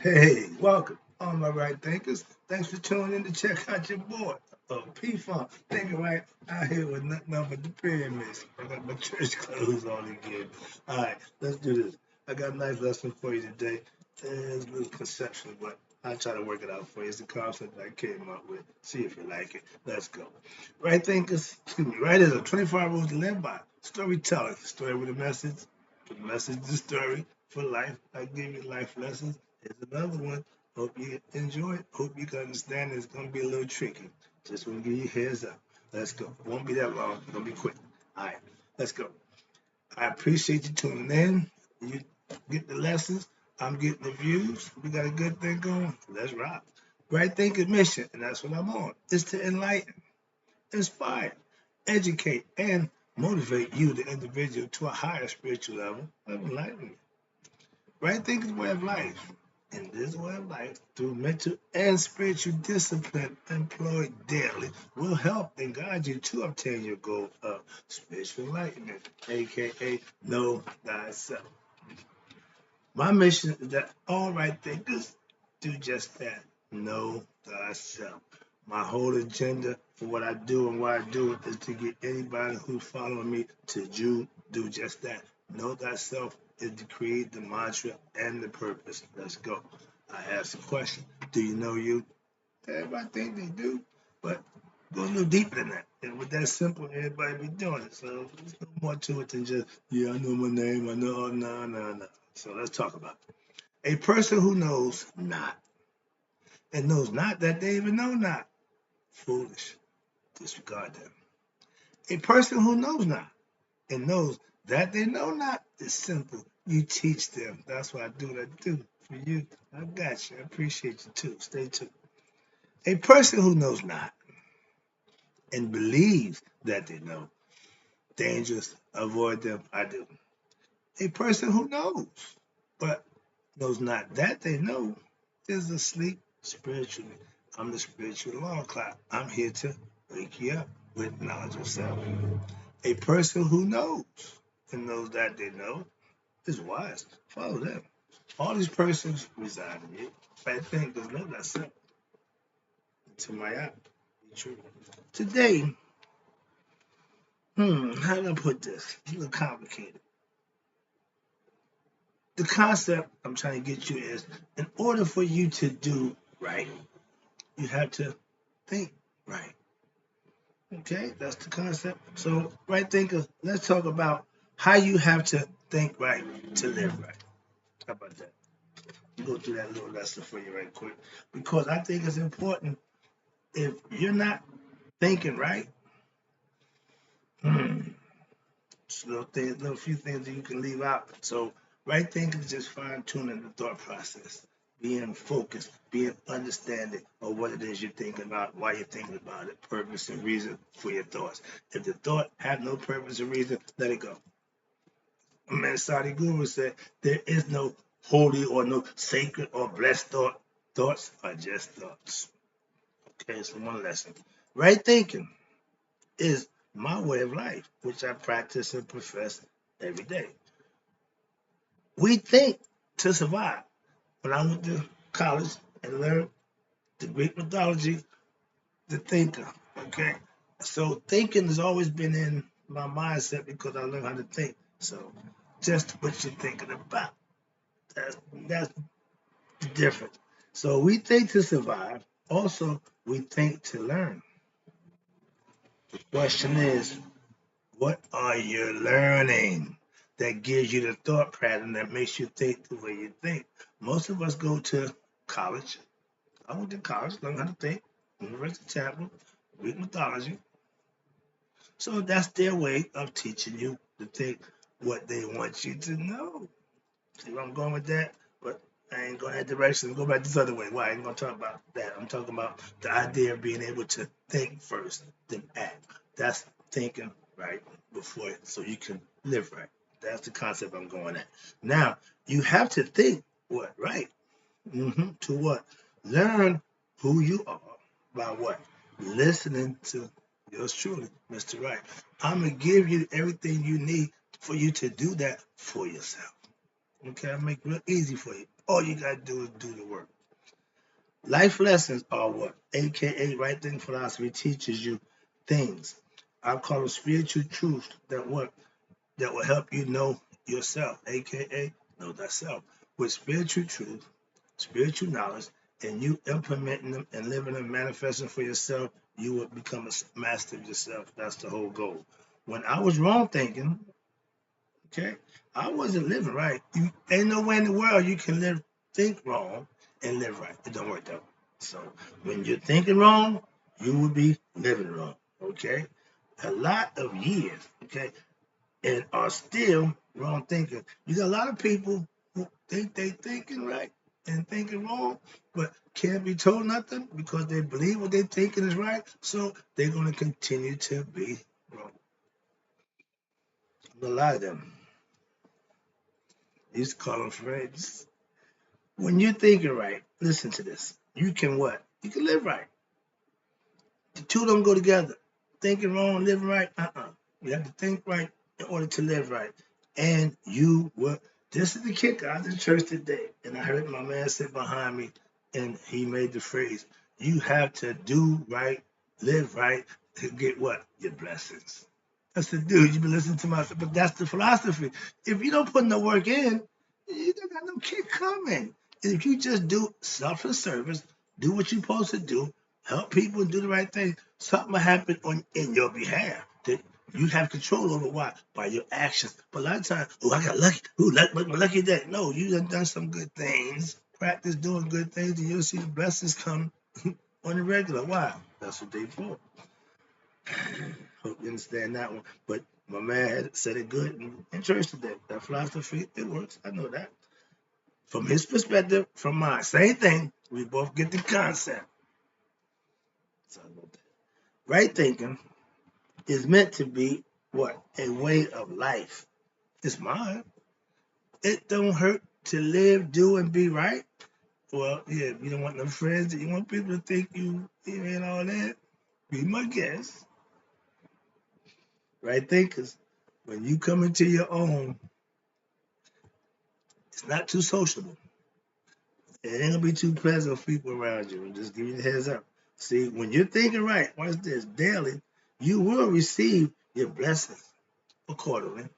Hey, welcome, all my right thinkers. Thanks for tuning in to check out your boy, P-Funk. Thinking right out here with nothing but the pyramids. I got my church clothes on again. All right, let's do this. I got a nice lesson for you today. It's a little conceptual, but I'll try to work it out for you. It's a concept I came up with. See if you like it. Let's go. Right thinkers, excuse me, right is a 24 rules to live by. Storytelling, story with a message. The message, the story for life. I give you life lessons. Here's another one. Hope you enjoy it. Hope you can understand it's going to be a little tricky. Just want to give you a heads up. Let's go. Won't be that long. It's going to be quick. All right, let's go. I appreciate you tuning in. You get the lessons. I'm getting the views. We got a good thing going. Let's rock. Right thinking mission, and that's what I'm on, is to enlighten, inspire, educate, and motivate you, the individual, to a higher spiritual level of enlightenment. Right thinking way of life. In this way of life, through mental and spiritual discipline employed daily, will help and guide you to obtain your goal of spiritual enlightenment, aka know thyself. My mission is that all right thinkers do just that. Know thyself. My whole agenda for what I do and why I do it is to get anybody who's following me to do just that. Know thyself is to create the mantra and the purpose. Let's go. I ask the question, do you know you? Everybody think they do, but go a little deeper than that. And with that simple, everybody be doing it. So there's no more to it than just, yeah, I know my name. I know, oh, no, no, no. So let's talk about it. A person who knows not and knows not that they even know not. Foolish. Disregard them. A person who knows not and knows that they know not is simple. You teach them. That's what I do what I do for you. I got you. I appreciate you too. Stay tuned. A person who knows not and believes that they know. Dangerous. Avoid them. I do. A person who knows, but knows not that they know, is asleep spiritually. I'm the spiritual alarm clock. I'm here to wake you up with knowledge of self. A person who knows and knows that they know is wise. Follow them. All these persons reside in you. I think there's no that simple. To my eye. True. Today, how do I put this? It's a little complicated. The concept I'm trying to get you is in order for you to do right, you have to think right. Okay, that's the concept. So, right thinker, let's talk about how you have to think right to live right. How about that? Go through that little lesson for you right quick. Because I think it's important if you're not thinking right, hmm, little few things that you can leave out. So right thinking is just fine tuning the thought process, being focused, being understanding of what it is you're thinking about, why you're thinking about it, purpose and reason for your thoughts. If the thought have no purpose or reason, let it go. Man, Sadi Guru said there is no holy or no sacred or blessed thought. Thoughts are just thoughts. Okay, so one lesson. Right thinking is my way of life, which I practice and profess every day. We think to survive. When I went to college and learned the Greek mythology, the thinker, okay? So thinking has always been in my mindset because I learned how to think. So just what you're thinking about. That's the difference. So we think to survive. Also, we think to learn. The question is, what are you learning that gives you the thought pattern that makes you think the way you think? Most of us go to college. I went to college, learned how to think, University Chapel, Greek mythology. So that's their way of teaching you to think what they want you to know. See where I'm going with that? But I ain't going that direction. Go back this other way. Why? I ain't going to talk about that. I'm talking about the idea of being able to think first, then act. That's thinking right before it, so you can live right. That's the concept I'm going at. Now, you have to think what? Right. To what? Learn who you are by what? Listening to yours truly, Mr. Wright. I'm going to give you everything you need for you to do that for yourself. Okay, I make it real easy for you. All you gotta do is do the work. Life lessons are what? AKA right thing philosophy teaches you things. I call them spiritual truths that what? That will help you know yourself, aka know thyself. With spiritual truth, spiritual knowledge, and you implementing them and living them, manifesting for yourself, you will become a master of yourself. That's the whole goal. When I was wrong thinking, okay, I wasn't living right. You ain't nowhere in the world you can think wrong and live right. It don't work that way. So when you're thinking wrong, you will be living wrong. Okay, a lot of years. Okay, and are still wrong thinking. You got a lot of people who think they thinking right and thinking wrong, but can't be told nothing because they believe what they thinking is right. So they're gonna continue to be wrong. A lot of them. You used to call them friends. When you're thinking right, listen to this. You can what? You can live right. The two don't go together. Thinking wrong, living right. You have to think right in order to live right. And you will. This is the kicker. I was in church today, and I heard my man sit behind me, and he made the phrase: "You have to do right, live right, to get what? Your blessings." That's the dude. You've been listening to my, but that's the philosophy. If you don't put no work in, you don't got no kick coming. And if you just do selfless service, do what you're supposed to do, help people do the right thing, something will happen in your behalf that you have control over. Why? By your actions. But a lot of times, oh, I got lucky. Ooh, my lucky day. No, you done some good things. Practice doing good things, and you'll see the blessings come on the regular. Why? That's what they for. Hope you understand that one. But my man had said it good in church today. That philosophy, it works. I know that. From his perspective, from mine. Same thing. We both get the concept. So, right thinking is meant to be what? A way of life. It's mine. It don't hurt to live, do, and be right. Well, yeah, you don't want no friends. You want people to think you ain't all that. Be my guest. Right thinkers. When you come into your own, it's not too sociable. It ain't gonna be too pleasant for people around you. Just give you the heads up. See, when you're thinking right, watch this, daily, you will receive your blessings accordingly.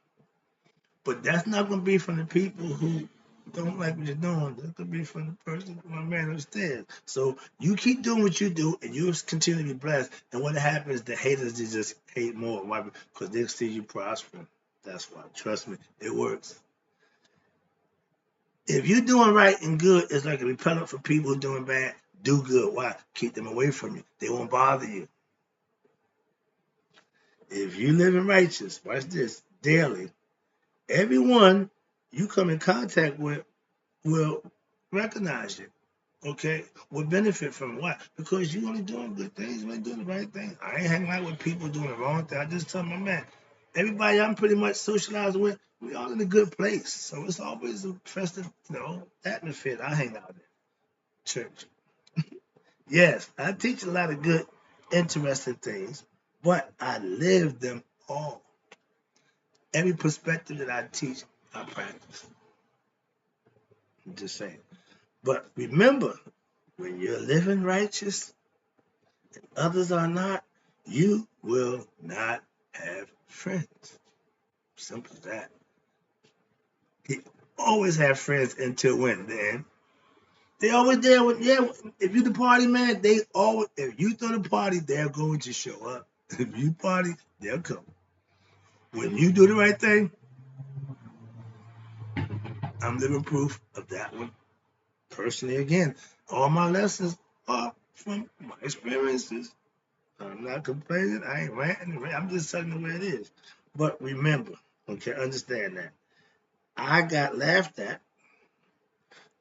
But that's not gonna be from the people who don't like what you're doing. That's gonna be from the person, my man upstairs. So you keep doing what you do, and you'll continue to be blessed. And what happens, the haters they just hate more. Why? Because they see you prospering. That's why. Trust me, it works. If you're doing right and good, it's like a repellent for people who are doing bad. Do good. Why? Keep them away from you. They won't bother you. If you live in righteous, watch this, daily, everyone you come in contact with will recognize you. Okay? Will benefit from it. Why? Because you only doing good things, you ain't doing the right thing. I ain't hanging out with people doing the wrong thing. I just tell my man, everybody I'm pretty much socializing with, we all in a good place. So it's always a festive, atmosphere I hang out in. Church. Yes, I teach a lot of good, interesting things, but I live them all. Every perspective that I teach, I practice. I'm just saying. But remember, when you're living righteous and others are not, you will not have friends. Simple as that. You always have friends until when, then? They always there. If you the party man, they always. If you throw the party, they're going to show up. If you party, they'll come. When you do the right thing, I'm living proof of that one. Personally, again, all my lessons are from my experiences. I'm not complaining. I ain't ranting. I'm just telling you where it is. But remember, okay, understand that. I got laughed at.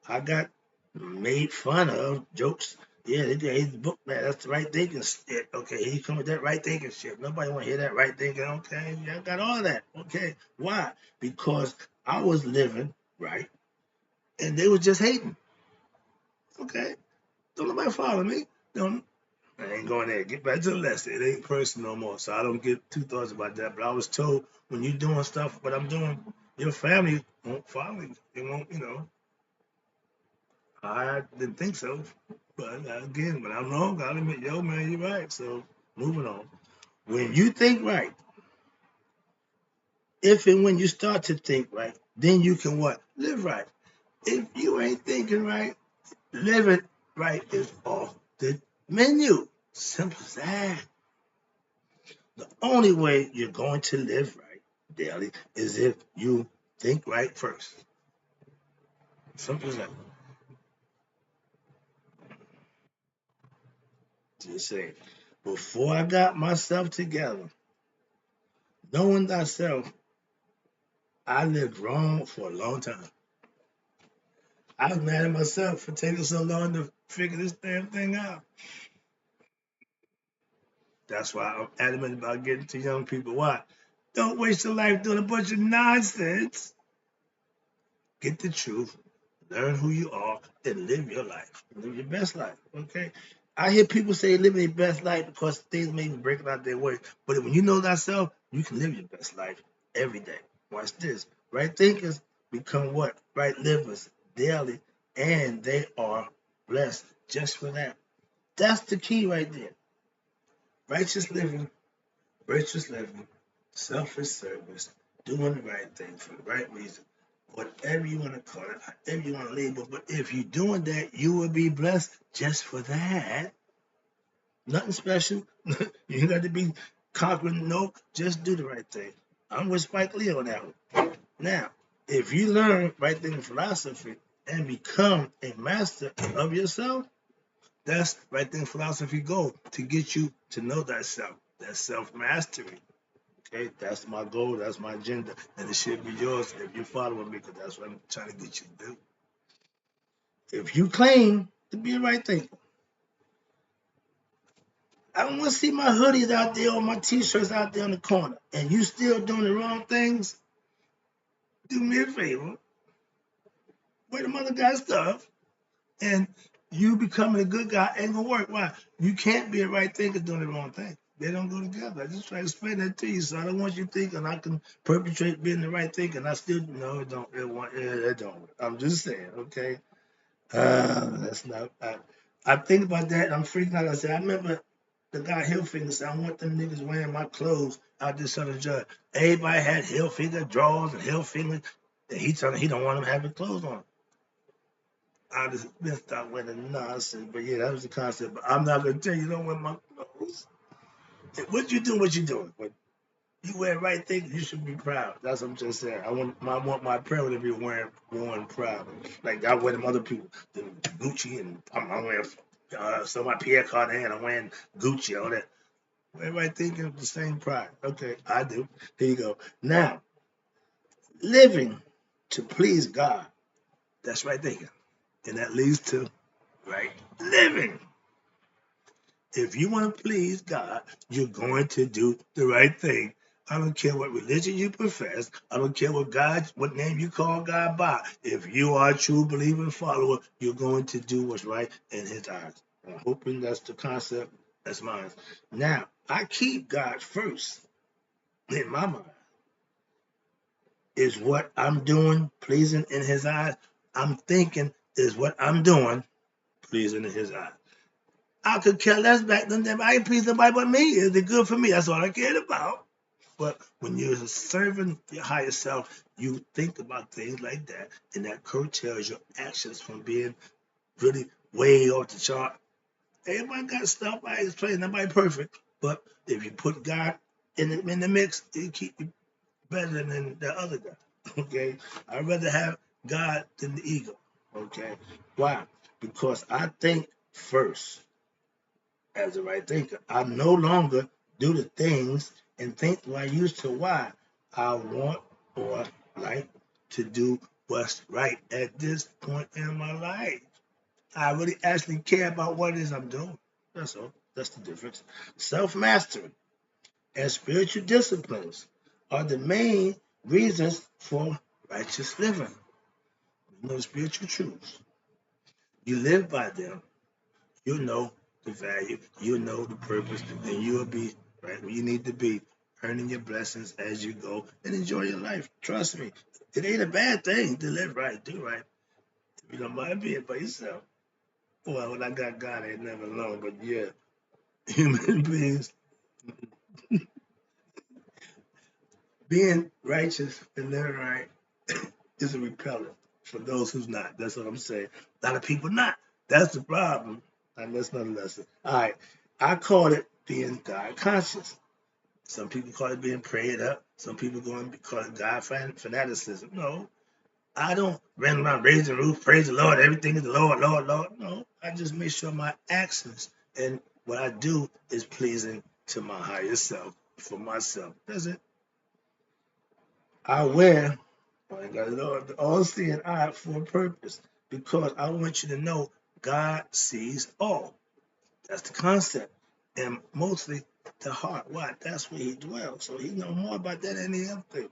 I got made fun of. Jokes. Yeah, he's the book man. That's the right thinking shit. Okay, he come with that right thinking shit. Nobody want to hear that right thinking. Okay, yeah, I got all that. Okay, why? Because I was living right, and they were just hating. Okay, don't nobody follow me. Don't. I ain't going there. Get back to the lesson. It ain't personal no more. So I don't get too thoughts about that. But I was told when you're doing stuff, what I'm doing, your family won't follow you. They won't, I didn't think so. But again, when I'm wrong, I'll admit, yo, man, you're right. So moving on. When you think right, if and when you start to think right, then you can what? Live right. If you ain't thinking right, living right is off the menu. Simple as that. The only way you're going to live right daily is if you think right first. Simple as that. Just say, before I got myself together, knowing thyself, I lived wrong for a long time. I was mad at myself for taking so long to figure this damn thing out. That's why I'm adamant about getting to young people. Why? Don't waste your life doing a bunch of nonsense. Get the truth, learn who you are, and live your life. Live your best life. Okay? I hear people say living their best life because things may be breaking out their way. But when you know thyself, you can live your best life every day. Watch this. Right thinkers become what? Right livers daily, and they are blessed just for that. That's the key right there. Righteous living, virtuous living, selfish service, doing the right thing for the right reason, whatever you want to call it, however you want to label. But if you're doing that, you will be blessed just for that. Nothing special. You got to be conquering. No, just do the right thing. I'm with Spike Lee on that one. Now, if you learn right thing philosophy and become a master of yourself, that's right thing philosophy goal to get you to know thyself. That's self mastery. Okay, that's my goal, that's my agenda, and it should be yours if you're following me, because that's what I'm trying to get you to do. If you claim to be a right thinker, I don't want to see my hoodies out there or my t-shirts out there in the corner, and you still doing the wrong things, do me a favor, wear the mother guy's stuff, and you becoming a good guy ain't gonna work. Why? You can't be a right thinker doing the wrong thing. They don't go together. I just try to explain that to you, so I don't want you thinking I can perpetrate being the right thing, and I still no, it don't. It don't. I'm just saying, okay. That's not. I think about that. And I'm freaking out. I said, I remember the guy Hillfinger said, I want them niggas wearing my clothes out this Southern judge. Everybody had Hillfinger drawers and Hillfinger. And he telling he don't want them having clothes on. I just missed out with the nonsense. But yeah, that was the concept. But I'm not gonna tell you don't wear my clothes. What you doing? What you doing? But you wear the right thing, you should be proud. That's what I'm just saying. I want my apparel to be worn proud. Like I wear them other people, the Gucci, and I'm wearing so my Pierre Cardin, I'm wearing Gucci, all that. Wear the right thing with the same pride. Okay, I do. Here you go. Now, living to please God. That's right thinking. And that leads to right living. If you want to please God, you're going to do the right thing. I don't care what religion you profess. I don't care what name you call God by. If you are a true believer and follower, you're going to do what's right in His eyes. I'm hoping that's the concept. That's mine. Now, I keep God first in my mind. Is what I'm doing pleasing in His eyes? I'm thinking, is what I'm doing pleasing in His eyes? I could care less back then. I ain't pleased nobody but me. Is it good for me? That's all I cared about. But when you're serving your higher self, you think about things like that, and that curtails your actions from being really way off the chart. Everybody got stuff. I ain't explaining nobody perfect, but if you put God in the mix, it keep you better than the other guy. Okay, I'd rather have God than the ego. Okay, why? Because I think first as a right thinker. I no longer do the things and think like I used to. Why? I want or like to do what's right at this point in my life. I really actually care about what it is I'm doing. That's all. That's the difference. Self mastery and spiritual disciplines are the main reasons for righteous living. You know spiritual truths. You live by them, you'll know the value, you'll know the purpose, and you'll be right where you need to be, earning your blessings as you go and enjoy your life. Trust me, it ain't a bad thing to live right, do right. You don't mind being by yourself. Well, when I got God, I ain't never alone. But yeah, human beings being righteous and living right is a repellent for those who's not. That's what I'm saying. A lot of people not. That's the problem. And that's not a lesson. All right. I call it being God conscious. Some people call it being prayed up. Some people going to call it God fanaticism. No, I don't run around raising the roof, praise the Lord, everything is the Lord, Lord, Lord. No, I just make sure my actions and what I do is pleasing to my higher self for myself. That's it. I wear the all-seeing eye for a purpose because I want you to know God sees all. That's the concept. And mostly the heart. Why? That's where he dwells. So he knows more about that than any other thing.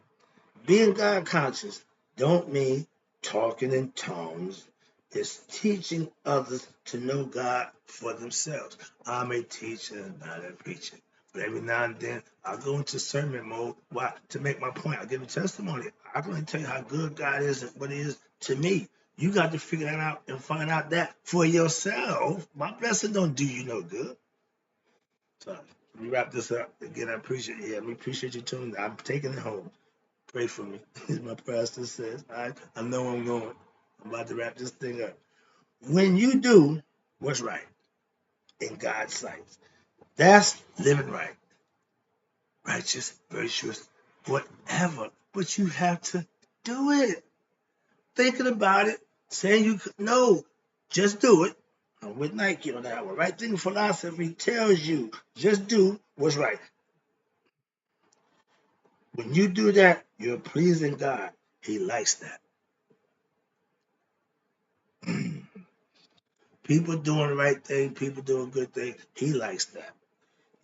Being God conscious don't mean talking in tongues. It's teaching others to know God for themselves. I'm a teacher, not a preacher. But every now and then I go into sermon mode. Why? To make my point. I give a testimony. I'm going to tell you how good God is and what he is to me. You got to figure that out and find out that for yourself. My blessing don't do you no good. So let me wrap this up. Again, I appreciate you. Yeah, we appreciate you tuning in. I'm taking it home. Pray for me, as my pastor says. I know I'm going. I'm about to wrap this thing up. When you do what's right in God's sight, that's living right, righteous, virtuous, whatever. But you have to do it. Thinking about it, saying you could, no, just do it. I'm with Nike on that one. Right thinking philosophy tells you just do what's right. When you do that, you're pleasing God. He likes that. People doing the right thing, people doing good things. He likes that.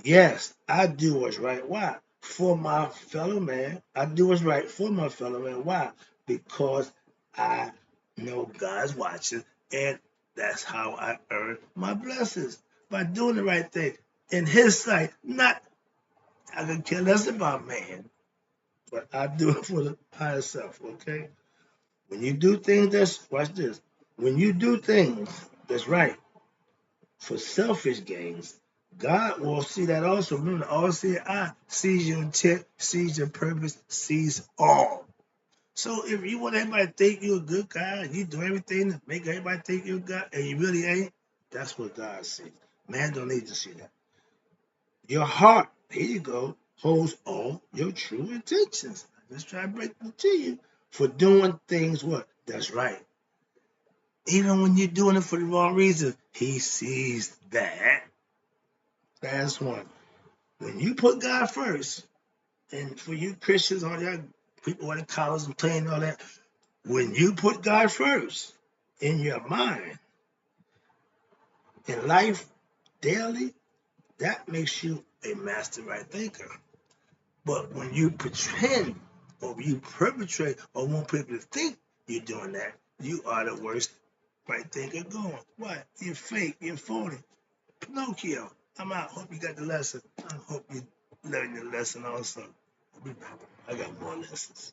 Yes, I do what's right. Why? For my fellow man. I do what's right for my fellow man. Why? Because I know God's watching, and that's how I earn my blessings by doing the right thing in His sight. Not I can care less about man, but I do it for the higher self. Okay. When you do things that's watch this. When you do things that's right for selfish gains, God will see that also. Remember, all see eye sees your intent, sees your purpose, sees all. So if you want everybody to think you're a good guy, you do everything to make everybody think you're a good, and you really ain't, that's what God sees. Man don't need to see that. Your heart, here you go, holds all your true intentions. I just try to break it to you for doing things what? That's right. Even when you're doing it for the wrong reason, he sees that. That's one. When you put God first, and for you Christians, all that people who are in college and playing all that, when you put God first in your mind, in life, daily, that makes you a master right thinker. But when you pretend or you perpetrate or want people to think you're doing that, you are the worst right thinker going. Why? You're fake, you're phony. Pinocchio, I'm out. Hope you got the lesson. I hope you learned the lesson also. I'll be back. I got more lessons.